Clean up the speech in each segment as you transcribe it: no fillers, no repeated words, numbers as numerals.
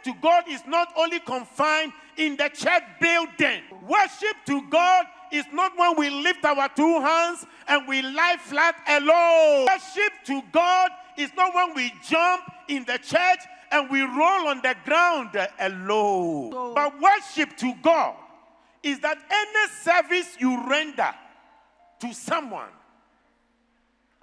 to God is not only confined in the church building. Worship to God is not when we lift our two hands and we lie flat alone. Worship to God is not when we jump in the church and we roll on the ground alone. But worship to God is that any service you render to someone,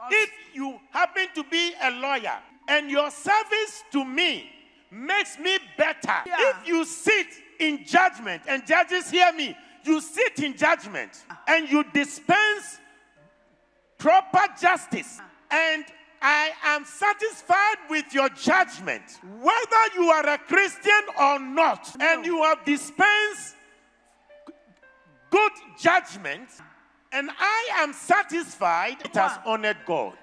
if you happen to be a lawyer and your service to me makes me better, if you sit in judgment, and judges hear me, you sit in judgment and you dispense proper justice, and I am satisfied with your judgment, whether you are a Christian or not, and you have dispensed good judgment, and I am satisfied, it has honored God.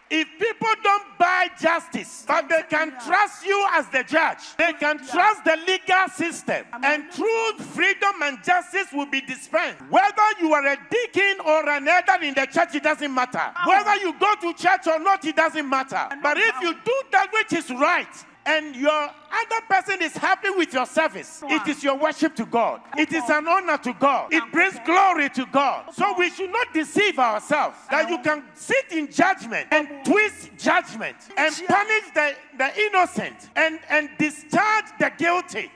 If people don't buy justice, but they can trust you as the judge, they can trust the legal system, and truth, freedom, and justice will be dispensed. Whether you are a deacon or an elder in the church, it doesn't matter. Whether you go to church or not, it doesn't matter. But if you do that which is right, and your other person is happy with your service, it is your worship to God. It is an honor to God. It brings glory to God. So we should not deceive ourselves that you can sit in judgment and twist judgment and punish the innocent and discharge the guilty,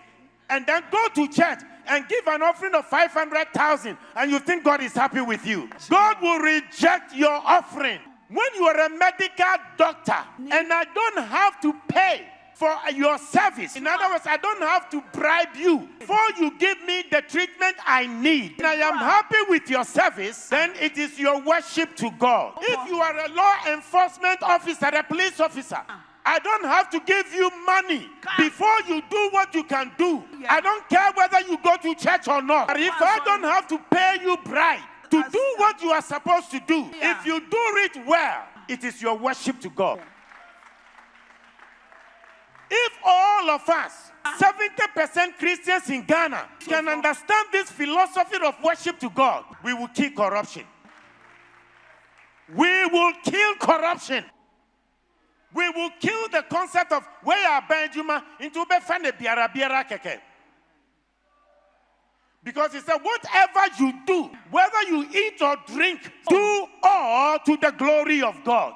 and then go to church and give an offering of 500,000 and you think God is happy with you. God will reject your offering. When you are a medical doctor and I don't have to pay for your service, in other words, I don't have to bribe you before you give me the treatment I need, and I am happy with your service, then it is your worship to God. If you are a law enforcement officer, a police officer, I don't have to give you money before you do what you can do. I don't care whether you go to church or not. But if I don't have to pay you bribe to do what you are supposed to do, if you do it well, it is your worship to God. If all of us, 70% Christians in Ghana, can understand this philosophy of worship to God, we will kill corruption. We will kill corruption. We will kill the concept of where are Benjuma into Befande Biara Biara Keke. Because he said, whatever you do, whether you eat or drink, do all to the glory of God.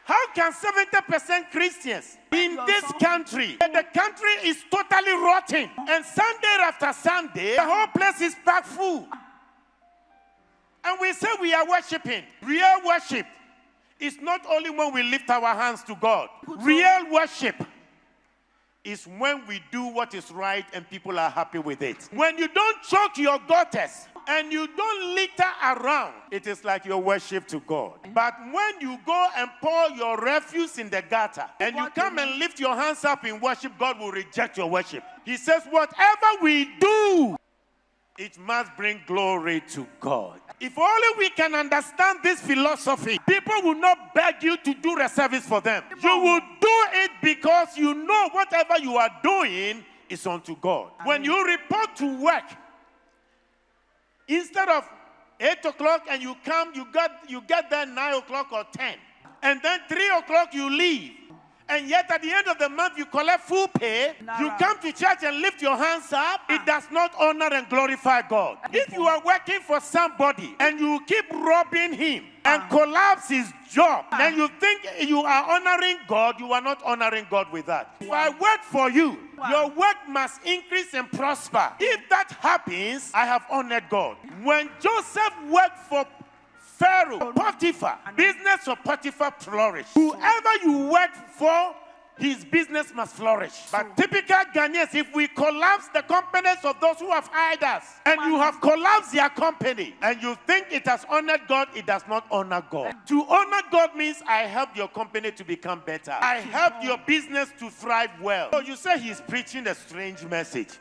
How can 70% Christians in this country, the country is totally rotten, and Sunday after Sunday, the whole place is packed full, and we say we are worshiping? Real worship is not only when we lift our hands to God. Real worship is when we do what is right and people are happy with it. When you don't choke your gutters and you don't litter around, it is like your worship to God. But when you go and pour your refuse in the gutter and you come and lift your hands up in worship, God will reject your worship. He says, whatever we do, it must bring glory to God. If only we can understand this philosophy, people will not beg you to do a service for them. You will do it because you know whatever you are doing is unto God. When you report to work, instead of 8 o'clock and you come, you get there 9 o'clock or 10. And then 3 o'clock you leave. And yet at the end of the month you collect full pay. You come to church and lift your hands up. It does not honor and glorify God. If you are working for somebody and you keep robbing him and collapse his job, then you think you are honoring God. You are not honoring God with that. If I work for you, your work must increase and prosper. If that happens, I have honored God. When Joseph worked for Pharaoh, Potiphar, business of Potiphar flourished. Whoever you work for, his business must flourish. But typical Ghanaians, if we collapse the companies of those who have hired us, and you have collapsed their company, and you think it has honored God, it does not honor God. To honor God means I helped your company to become better. I helped your business to thrive well. So you say he's preaching a strange message.